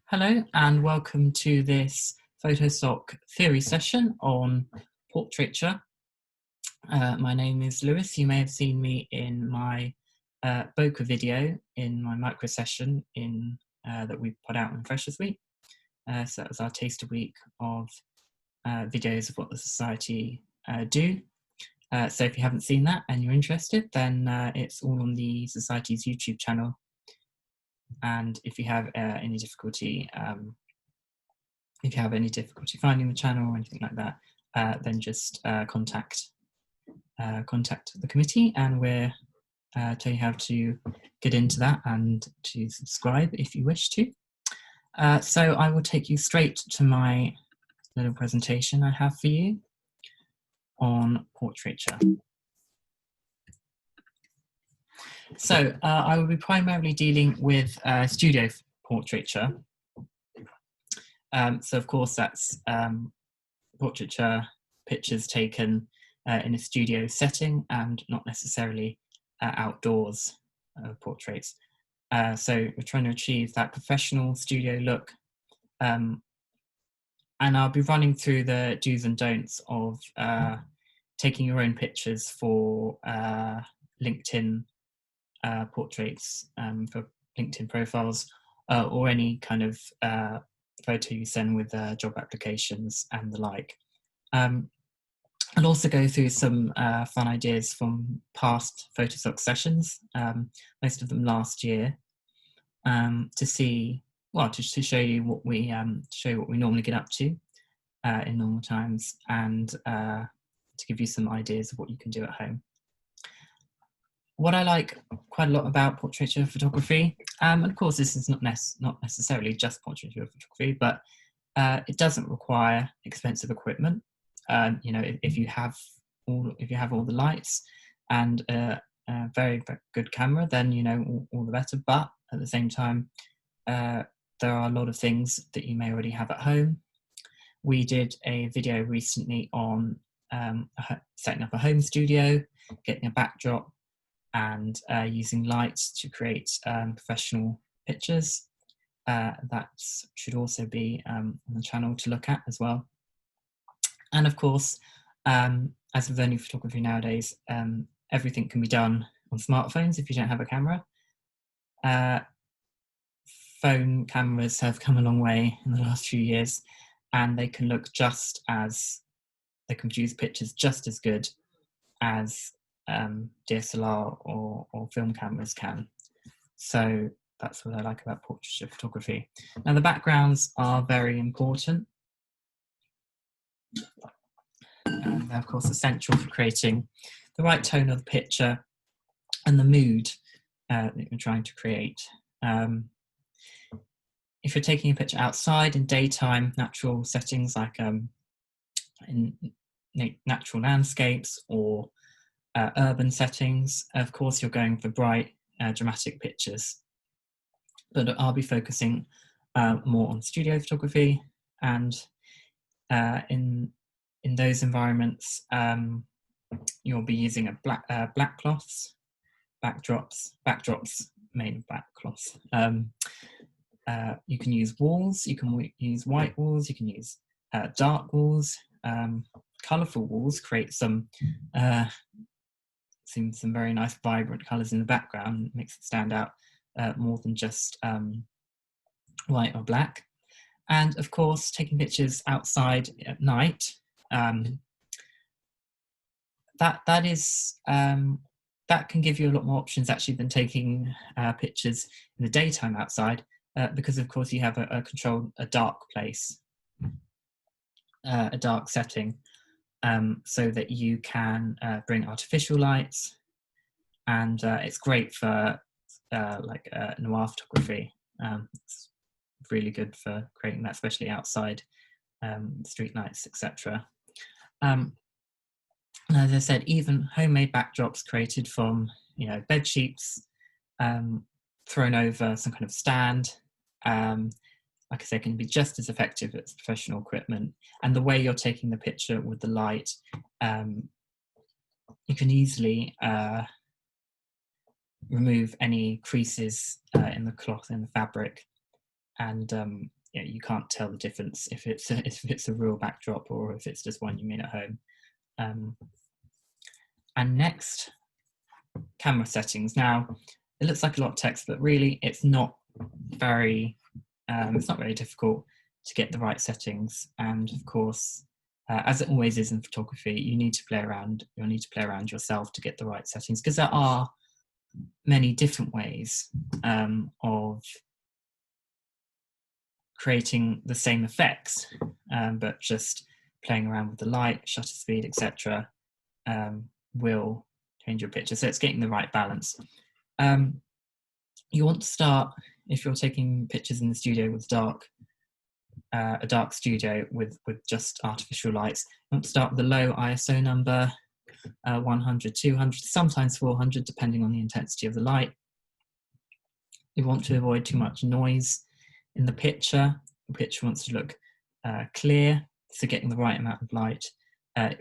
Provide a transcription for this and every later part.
Hello and welcome to this Photostock theory session on portraiture. My name is Lewis. You may have seen me in my Bokeh video in my micro session that we put out in Freshers Week. So that was our taster week of videos of what the Society do. So if you haven't seen that and you're interested, then it's all on the Society's YouTube channel. And if you have any difficulty finding the channel or anything like that, then just contact the committee, and we'll tell you how to get into that and to subscribe if you wish to. So I will take you straight to my little presentation I have for you on portraiture. So I will be primarily dealing with studio portraiture. So of course that's portraiture pictures taken in a studio setting and not necessarily outdoors portraits. So we're trying to achieve that professional studio look. And I'll be running through the do's and don'ts of taking your own pictures for LinkedIn portraits, for LinkedIn profiles, or any kind of photo you send with job applications and the like. I'll also go through some fun ideas from past Photostock sessions, most of them last year, to show you what we normally get up to in normal times, and to give you some ideas of what you can do at home. What I like quite a lot about portraiture photography, and of course this is not necessarily just portraiture photography, but it doesn't require expensive equipment. You know, if you have all the lights and a very, very good camera, then you know all the better. But at the same time, there are a lot of things that you may already have at home. We did a video recently on setting up a home studio, getting a backdrop, and using lights to create professional pictures. That should also be on the channel to look at as well. And of course, as with any photography nowadays, everything can be done on smartphones if you don't have a camera. Phone cameras have come a long way in the last few years, and they can produce pictures just as good as DSLR or film cameras can. So that's what I like about portraiture photography. Now the backgrounds are very important. And they're of course essential for creating the right tone of the picture and the mood that you're trying to create. If you're taking a picture outside in daytime, natural settings like in natural landscapes or urban settings, of course you're going for bright, dramatic pictures. But I'll be focusing more on studio photography, and in those environments, you'll be using a black cloths, backdrops made of black cloths. You can use walls, you can use white walls, you can use dark walls, colourful walls, create some very nice vibrant colours in the background, makes it stand out more than just white or black. And of course, taking pictures outside at night, that can give you a lot more options actually than taking pictures in the daytime outside, because of course you have a dark place, a dark setting, so that you can bring artificial lights, and it's great for noir photography. It's really good for creating that, especially outside, street lights, etc. As I said, even homemade backdrops created from bed sheets thrown over some kind of stand, like I said, can be just as effective as professional equipment. And the way you're taking the picture with the light, you can easily remove any creases in the cloth, in the fabric, and yeah, you can't tell the difference if it's a real backdrop or if it's just one you made at home. And next, camera settings. Now, it looks like a lot of text, but really it's not very difficult to get the right settings. And of course, as it always is in photography, you need to play around. You'll need to play around yourself to get the right settings, because there are many different ways of creating the same effects, but just playing around with the light, shutter speed, etc. Will change your picture. So it's getting the right balance. You want to start, if you're taking pictures in the studio with a dark studio with just artificial lights, you want to start with a low ISO number, 100, 200, sometimes 400, depending on the intensity of the light. You want to avoid too much noise in the picture. The picture wants to look clear, so getting the right amount of light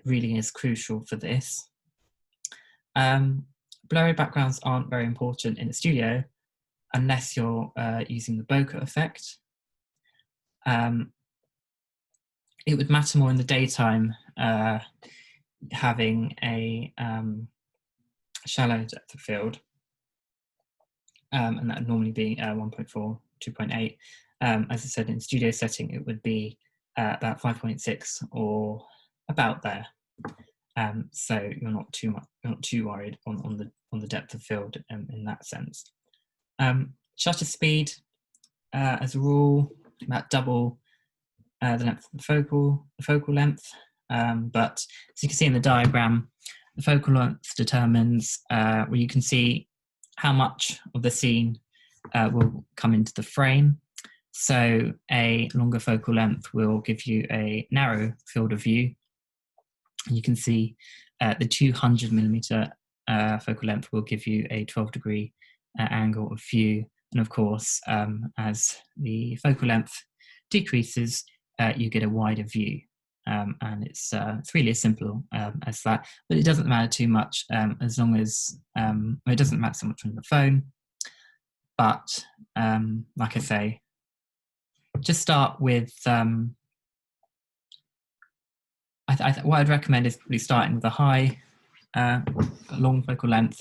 really is crucial for this. Blurry backgrounds aren't very important in the studio unless you're using the bokeh effect. It would matter more in the daytime, having a shallow depth of field, and that would normally be 1.4, 2.8. As I said, in studio setting, it would be about 5.6 or about there. So you're not too worried on the depth of field in that sense. Shutter speed, as a rule, about double the length of the focal length. But as you can see in the diagram, the focal length determines where you can see how much of the scene will come into the frame. So a longer focal length will give you a narrow field of view. You can see the 200mm focal length will give you a 12-degree angle of view. And of course, as the focal length decreases, you get a wider view. And it's really as simple as that. But it doesn't matter too much as long as, it doesn't matter so much on the phone. But like I say, just start with, what I'd recommend is probably starting with a high, long focal length,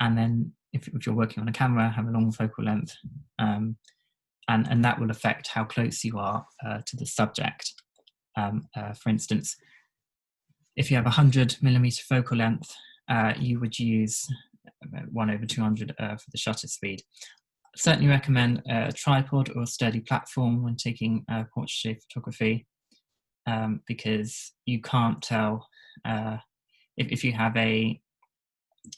and then if you're working on a camera, have a long focal length, and that will affect how close you are to the subject. For instance, if you have 100mm focal length, you would use 1/200 for the shutter speed. Certainly recommend a tripod or a sturdy platform when taking portrait photography, because you can't tell if you have a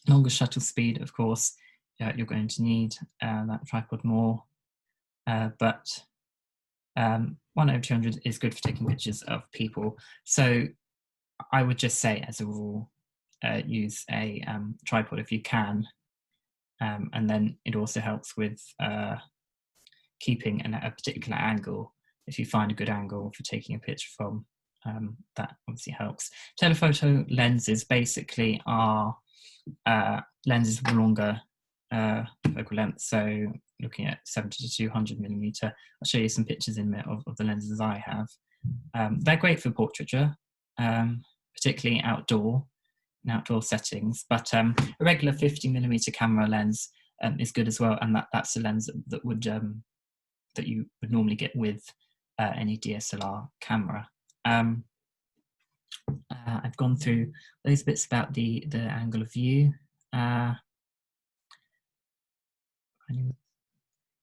longer shutter speed. Of course, you're going to need that tripod more, but 1/200 is good for taking pictures of people. So I would just say, as a rule, use a tripod if you can, and then it also helps with keeping a particular angle. If you find a good angle for taking a picture from, that obviously helps. Telephoto lenses basically are lenses with longer focal length, so looking at 70 to 200mm. I'll show you some pictures in a minute of the lenses I have. They're great for portraiture, particularly in outdoor settings, but a regular 50mm camera lens is good as well, and that's a lens that would that you would normally get with any DSLR camera. I've gone through those bits about the angle of view.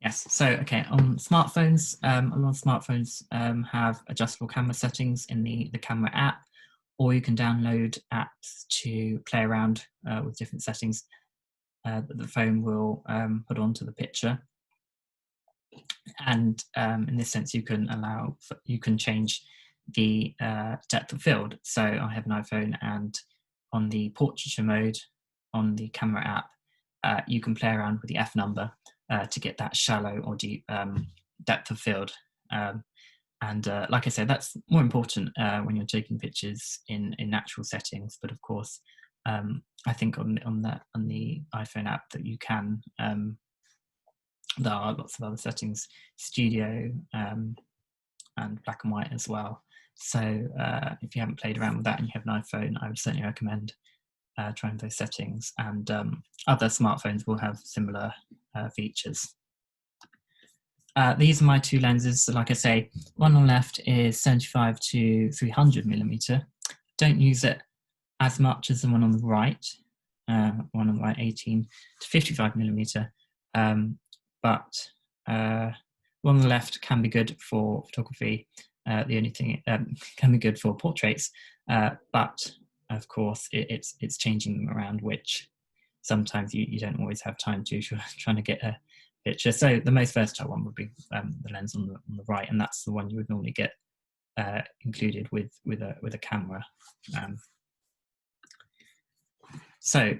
Yes, so okay, on smartphones, a lot of smartphones have adjustable camera settings in the camera app, or you can download apps to play around with different settings that the phone will put onto the picture. And in this sense, you can change the depth of field. So I have an iPhone, and on the portraiture mode on the camera app, you can play around with the F number to get that shallow or deep depth of field. And like I said, that's more important when you're taking pictures in natural settings. But of course, I think on the iPhone app that you can there are lots of other settings, studio and black and white as well. So if you haven't played around with that and you have an iPhone, I would certainly recommend trying those settings, and other smartphones will have similar features. These are my two lenses. So like I say, one on the left is 75 to 300mm. Don't use it as much as the one on the right. One on the right, 18 to 55mm. But one on the left can be good for photography. The only thing can be good for portraits, but of course it's changing them around, which sometimes you don't always have time to if you're trying to get a picture. So the most versatile one would be the lens on the right, and that's the one you would normally get included with a camera. So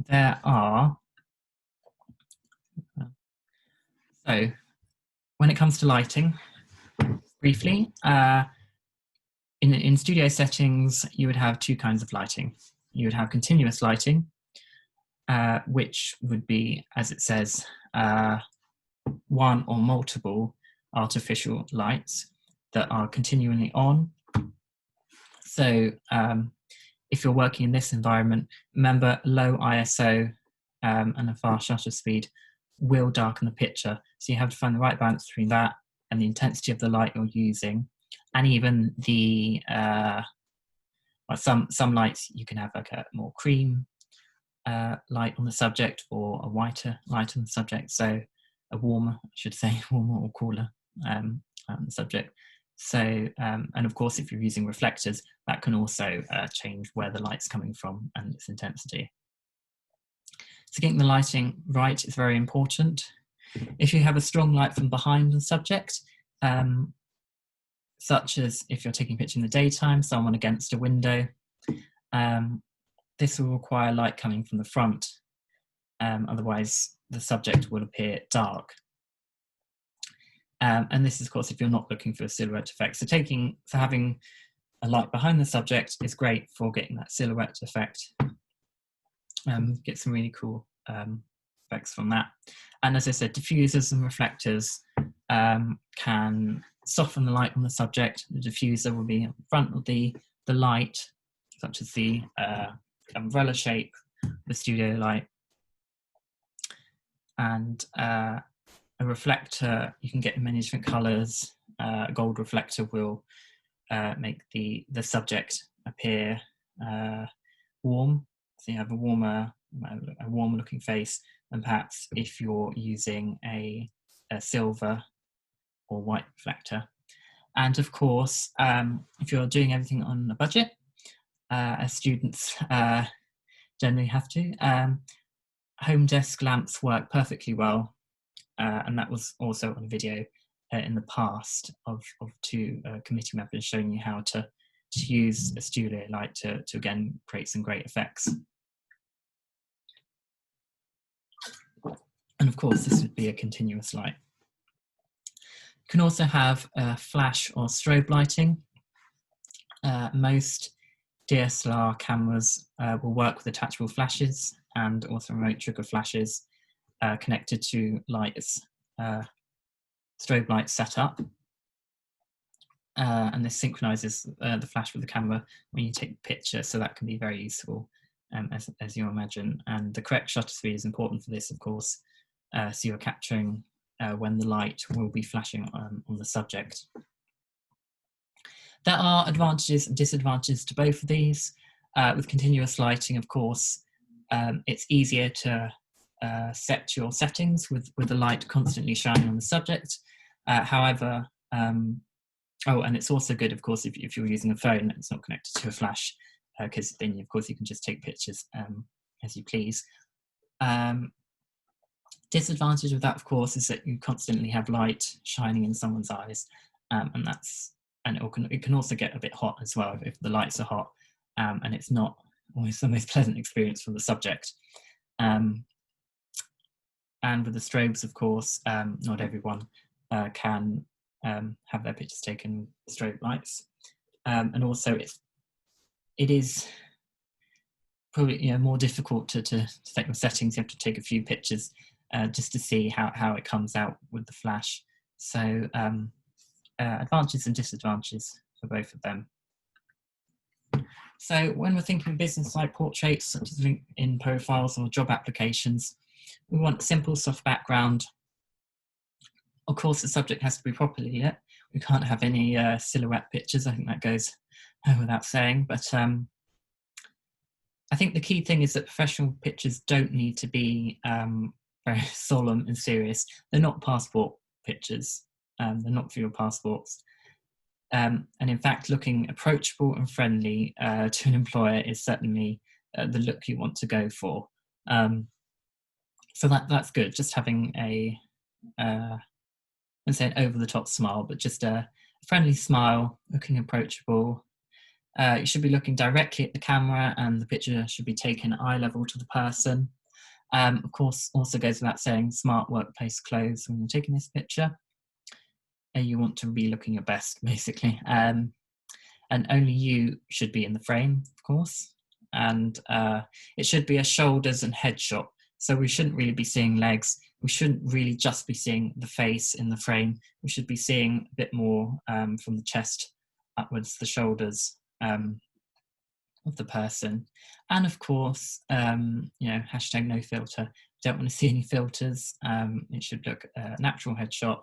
there are. So when it comes to lighting, briefly, in studio settings, you would have two kinds of lighting. You would have continuous lighting, which would be, as it says, one or multiple artificial lights that are continually on. So if you're working in this environment, remember low ISO and a fast shutter speed will darken the picture. So you have to find the right balance between that and the intensity of the light you're using, and even the well, some lights you can have like a more cream light on the subject, or a whiter light on the subject. So a warmer, I should say, warmer or cooler on the subject. So and of course, if you're using reflectors, that can also change where the light's coming from and its intensity. So getting the lighting right is very important. If you have a strong light from behind the subject, such as if you're taking a picture in the daytime, someone against a window, this will require light coming from the front. Otherwise, the subject will appear dark. And this is, of course, if you're not looking for a silhouette effect. So having a light behind the subject is great for getting that silhouette effect. Get some really cool effects from that. And as I said, diffusers and reflectors can soften the light on the subject. The diffuser will be in front of the light, such as the umbrella shape, the studio light. And a reflector, you can get in many different colors. A gold reflector will make the subject appear warm. So you have a warmer looking face, and perhaps if you're using a silver or white reflector. And of course, if you're doing everything on a budget, as students generally have to, home desk lamps work perfectly well. And that was also on a video in the past of two committee members showing you how to use a studio light to again create some great effects. And of course, this would be a continuous light. You can also have flash or strobe lighting. Most DSLR cameras will work with detachable flashes and also remote trigger flashes connected to lights, strobe light setup. And this synchronizes the flash with the camera when you take the picture, so that can be very useful, as you imagine. And the correct shutter speed is important for this, of course, so you're capturing when the light will be flashing on the subject. There are advantages and disadvantages to both of these. With continuous lighting, of course, it's easier to set your settings with the light constantly shining on the subject. However, oh, and it's also good, of course, if you're using a phone and it's not connected to a flash, because then, of course, you can just take pictures as you please. Disadvantage of that, of course, is that you constantly have light shining in someone's eyes, and it can also get a bit hot as well if the lights are hot, and it's not always the most pleasant experience for the subject. And with the strobes, of course, not everyone can have their pictures taken with strobe lights, and also it is probably more difficult to set your settings. You have to take a few pictures just to see how it comes out with the flash. So advantages and disadvantages for both of them. So when we're thinking business-like portraits, such as LinkedIn profiles or job applications, we want simple, soft background. Of course, the subject has to be properly lit. We can't have any silhouette pictures. I think that goes without saying. But I think the key thing is that professional pictures don't need to be very solemn and serious. They're not passport pictures. They're not for your passports. And in fact, looking approachable and friendly to an employer is certainly the look you want to go for. So that's good. Just having a, let's say, an over-the-top smile, but just a friendly smile, looking approachable. You should be looking directly at the camera, and the picture should be taken eye level to the person. Of course, also goes without saying, smart workplace clothes when you're taking this picture. You want to be looking your best, basically. And only you should be in the frame, of course. And it should be a shoulders and head shot. So we shouldn't really be seeing legs. We shouldn't really just be seeing the face in the frame. We should be seeing a bit more from the chest upwards, the shoulders of the person. And of course, you know, hashtag no filter. Don't want to see any filters. It should look a natural headshot.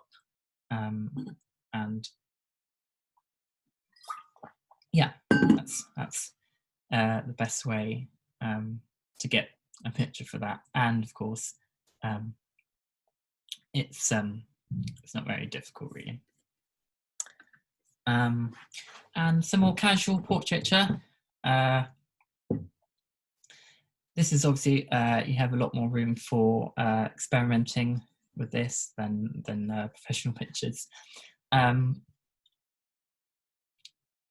And yeah, that's the best way to get a picture for that. And of course, it's not very difficult, really. And some more casual portraiture. This is obviously you have a lot more room for experimenting with this than professional pictures.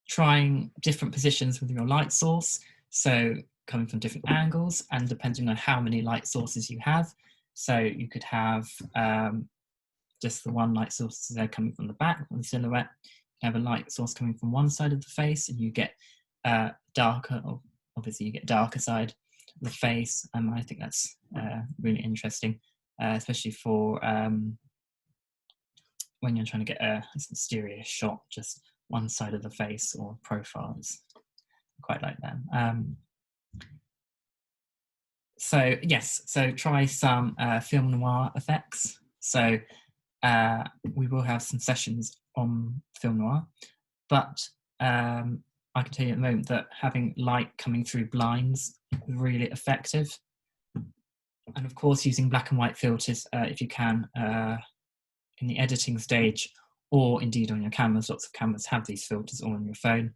Trying different positions with your light source, so coming from different angles, and depending on how many light sources you have. So you could have just the one light source there coming from the back of the silhouette. You have a light source coming from one side of the face, and you get darker, or obviously you get darker side of the face. I think that's really interesting, especially for when you're trying to get a mysterious shot, just one side of the face or profiles. Quite like that. So yes, so try some film noir effects. So we will have some sessions on film noir, but I can tell you at the moment that having light coming through blinds is really effective. And of course, using black and white filters if you can in the editing stage, or indeed on your cameras. Lots of cameras have these filters, or on your phone.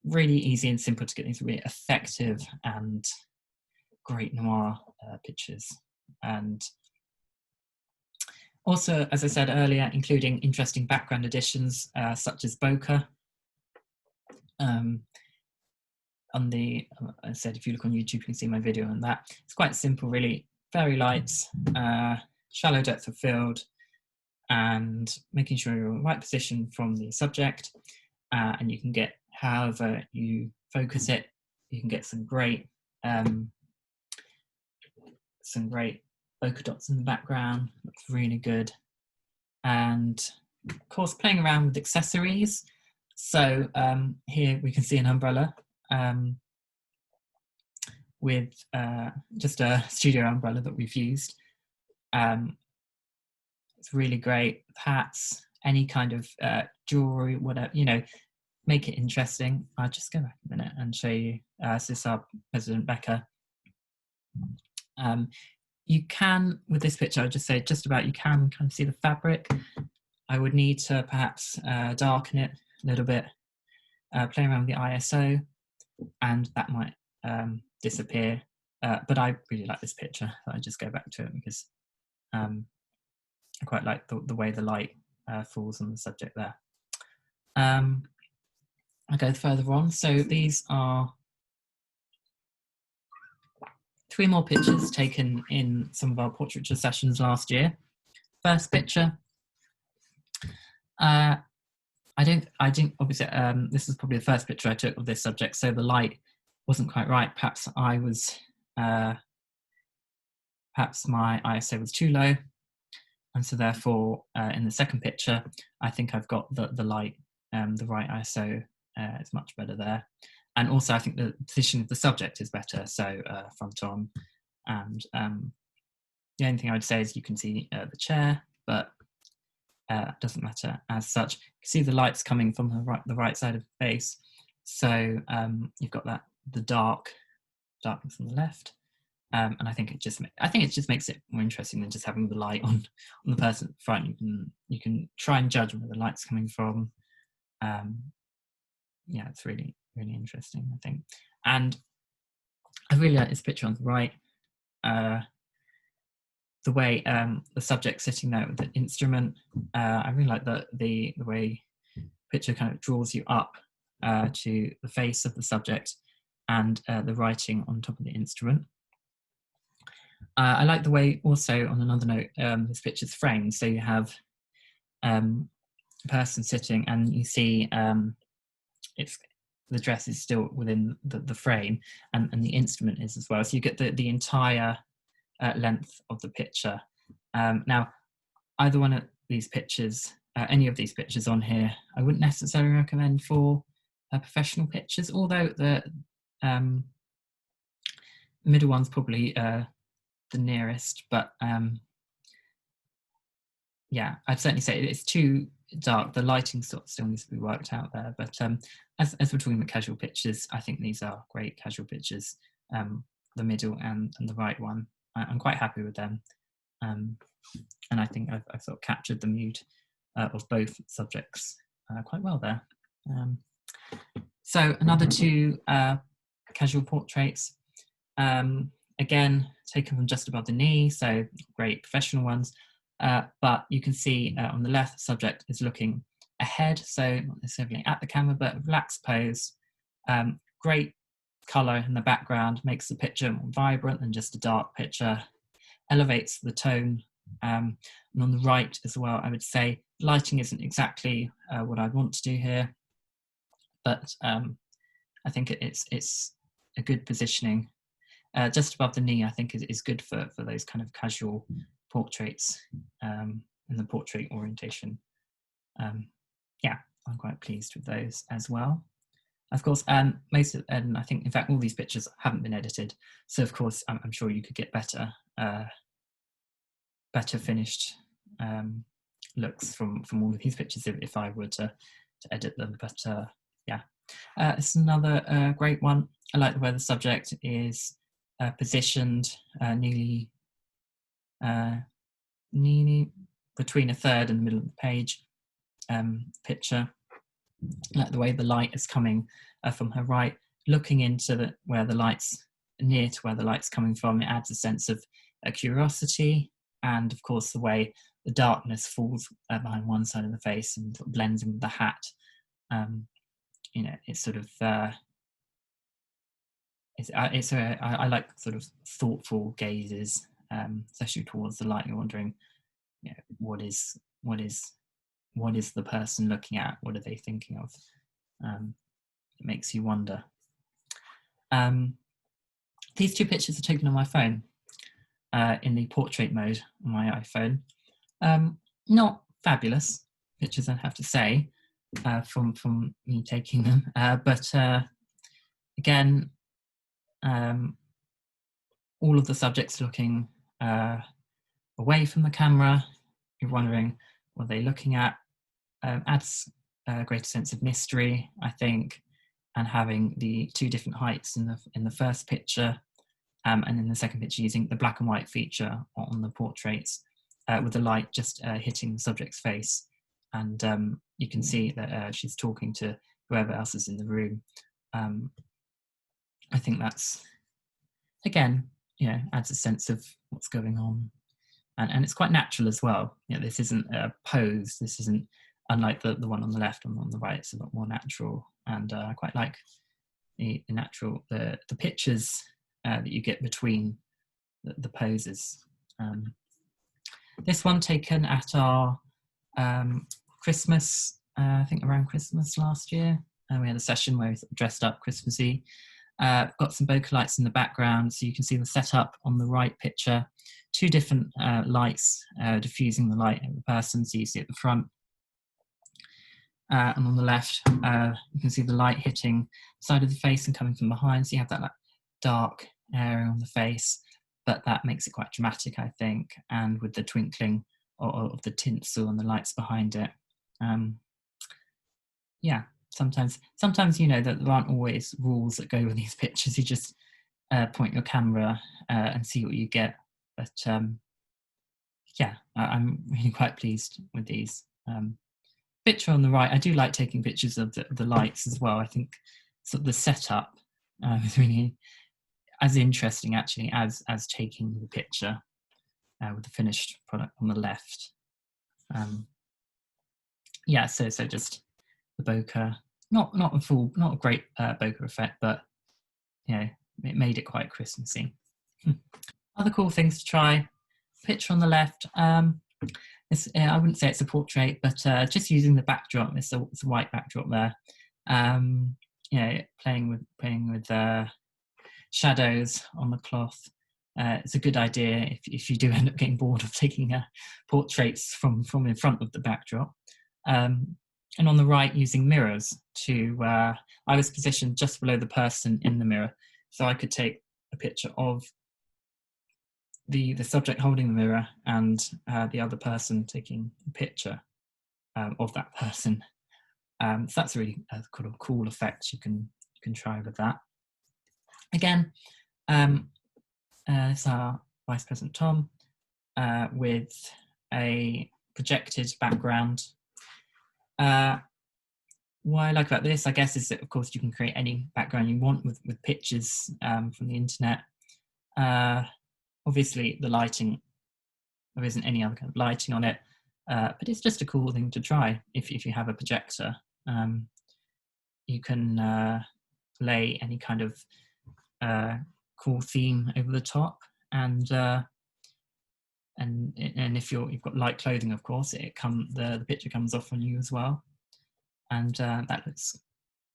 Really easy and simple to get these really effective and great noir pictures. And also, as I said earlier, including interesting background additions such as bokeh. On the, I said, if you look on YouTube, you can see my video on that. It's quite simple, really. Fairy lights, shallow depth of field, and making sure you're in the right position from the subject. And you can get, however you focus it, you can get some great bokeh dots in the background. Looks really good. And of course, playing around with accessories. So here we can see an umbrella with just a studio umbrella that we've used. It's really great. Hats, any kind of jewelry, whatever, you know, make it interesting. I'll just go back a minute and show you. This is our President Bokeh. You can, with this picture, I'll just say just about, you can kind of see the fabric. I would need to perhaps darken it a little bit, play around with the ISO, and that might disappear. But I really like this picture. I just go back to it because I quite like the way the light falls on the subject there. I go further on. So these are 3 more pictures taken in some of our portraiture sessions last year. First picture. I didn't obviously, this is probably the first picture I took of this subject, so the light wasn't quite right. Perhaps I was perhaps my ISO was too low, and so therefore in the second picture I think I've got the light, the right ISO is much better there. And also I think the position of the subject is better, so front on. And the only thing I would say is you can see the chair, but it doesn't matter as such. You can see the lights coming from the right side of the face, so you've got the darkness on the left, and I think it just makes it more interesting than just having the light on the person in front. You can try and judge where the light's coming from. Yeah, it's really interesting, I think. And I really like this picture on the right. The way the subject's sitting there with the instrument. I really like the way the picture kind of draws you up to the face of the subject and the writing on top of the instrument. I like the way also, on another note, this picture's framed. So you have a person sitting and you see the dress is still within the frame, and the instrument is as well. So you get the entire length of the picture. Now, either one of these pictures, any of these pictures on here, I wouldn't necessarily recommend for professional pictures, although the middle one's probably the nearest, but yeah, I'd certainly say it's too dark. The lighting sort of still needs to be worked out there, but as we're talking about casual pictures, I think these are great casual pictures, the middle and the right one. I'm quite happy with them, and I think I've sort of captured the mood of both subjects quite well there. So another two casual portraits, again taken from just above the knee, so great professional ones, but you can see on the left the subject is looking ahead, so not necessarily at the camera, but relaxed pose. Great colour in the background, makes the picture more vibrant than just a dark picture, elevates the tone. And on the right as well, I would say lighting isn't exactly what I'd want to do here, but I think it's a good positioning. Just above the knee, I think is good for those kind of casual portraits in the portrait orientation. Yeah, I'm quite pleased with those as well. Of course, most of, and I think in fact all these pictures haven't been edited, so of course I'm sure you could get better finished looks from all of these pictures if I were to edit them. But yeah, it's another great one. I like the way the subject is positioned nearly between a third and the middle of the page picture. I like the way the light is coming from her right, looking into where the light's near to where the light's coming from. It adds a sense of curiosity, and of course the way the darkness falls behind one side of the face and sort of blends in with the hat. You know, it's sort of I like sort of thoughtful gazes, especially towards the light. You're wondering, you know, what is the person looking at? What are they thinking of? It makes you wonder. These two pictures are taken on my phone in the portrait mode on my iPhone. Not fabulous pictures, I have to say, from me taking them, but again, all of the subjects looking away from the camera. You're wondering what they're looking at. Adds a greater sense of mystery, I think, and having the two different heights in the first picture, and in the second picture using the black and white feature on the portraits, with the light just hitting the subject's face, and you can see that she's talking to whoever else is in the room. I think that's, again, you know, adds a sense of what's going on, and it's quite natural as well. You know, this isn't a pose. This isn't, unlike the one on the left and on the right. It's a lot more natural, and I quite like the pictures that you get between the poses. This one taken at our Christmas, I think around Christmas last year, and we had a session where we dressed up Christmassy, Got some bokeh lights in the background, so you can see the setup on the right picture. Two different lights diffusing the light of the person, so you see at the front. And on the left, you can see the light hitting the side of the face and coming from behind, so you have that like, dark area on the face, but that makes it quite dramatic, I think, and with the twinkling of the tinsel and the lights behind it. Yeah, sometimes you know that there aren't always rules that go with these pictures. You just point your camera and see what you get. But yeah, I'm really quite pleased with these. Picture on the right, I do like taking pictures of the lights as well. I think sort of the setup is really as interesting actually as taking the picture with the finished product on the left. Yeah, so just the bokeh, not a great bokeh effect, but you know, it made it quite Christmassy. Other cool things to try. Picture on the left. I wouldn't say it's a portrait, but just using the backdrop. It's a white backdrop there. You know, playing with shadows on the cloth. It's a good idea if you do end up getting bored of taking portraits from in front of the backdrop. And on the right, using mirrors to, I was positioned just below the person in the mirror, so I could take a picture of the subject holding the mirror and the other person taking a picture of that person. So that's a really cool effect you can try with that. Again, it's our Vice President Tom with a projected background. What I like about this, I guess, is that of course you can create any background you want with pictures from the internet. Obviously the lighting, there isn't any other kind of lighting on it, but it's just a cool thing to try if you have a projector. You can lay any kind of cool theme over the top, and if you've got light clothing, of course, the picture comes off on you as well, and that looks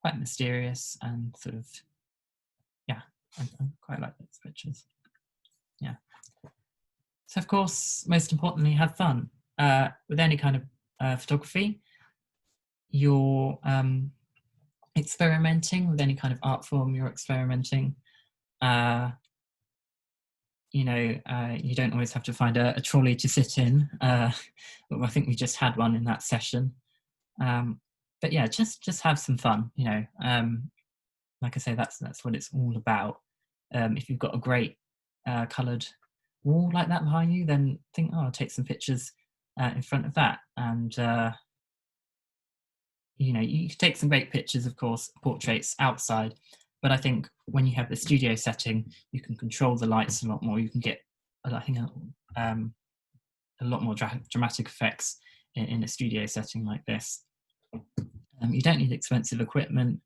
quite mysterious and sort of, yeah, I quite like those pictures. Yeah. So of course, most importantly, have fun with any kind of photography. You're experimenting with any kind of art form. You're experimenting. You know, you don't always have to find a trolley to sit in. But I think we just had one in that session. But yeah, just have some fun. You know, like I say, that's what it's all about. If you've got a great coloured wall like that behind you, then think, oh, I'll take some pictures in front of that. And you know, you can take some great pictures, of course, portraits outside, but I think when you have the studio setting, you can control the lights a lot more. You can get, I think, a lot more dramatic effects in a studio setting like this. You don't need expensive equipment.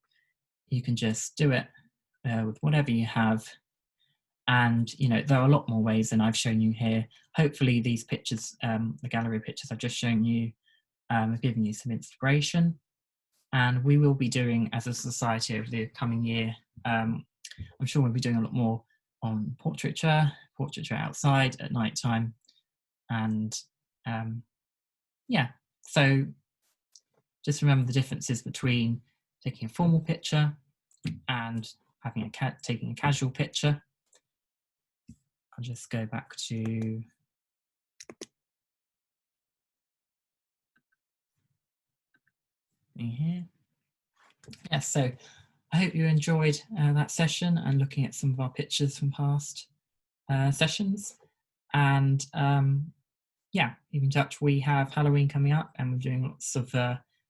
You can just do it with whatever you have. And, you know, there are a lot more ways than I've shown you here. Hopefully these pictures, the gallery pictures I've just shown you, have given you some inspiration. And we will be doing, as a society over the coming year, I'm sure we'll be doing a lot more on portraiture outside at night time. And yeah, so just remember the differences between taking a formal picture and having taking a casual picture. I'll just go back to here. Yes, so I hope you enjoyed that session and looking at some of our pictures from past sessions. And yeah, keep in touch. We have Halloween coming up and we're doing lots of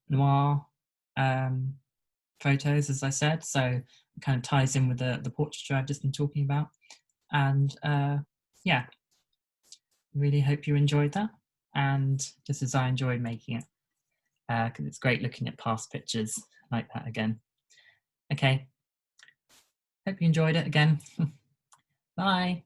noir photos, as I said. So it kind of ties in with the portraiture I've just been talking about. And yeah, really hope you enjoyed that. And just as I enjoyed making it, because it's great looking at past pictures like that again. Okay, hope you enjoyed it again. Bye.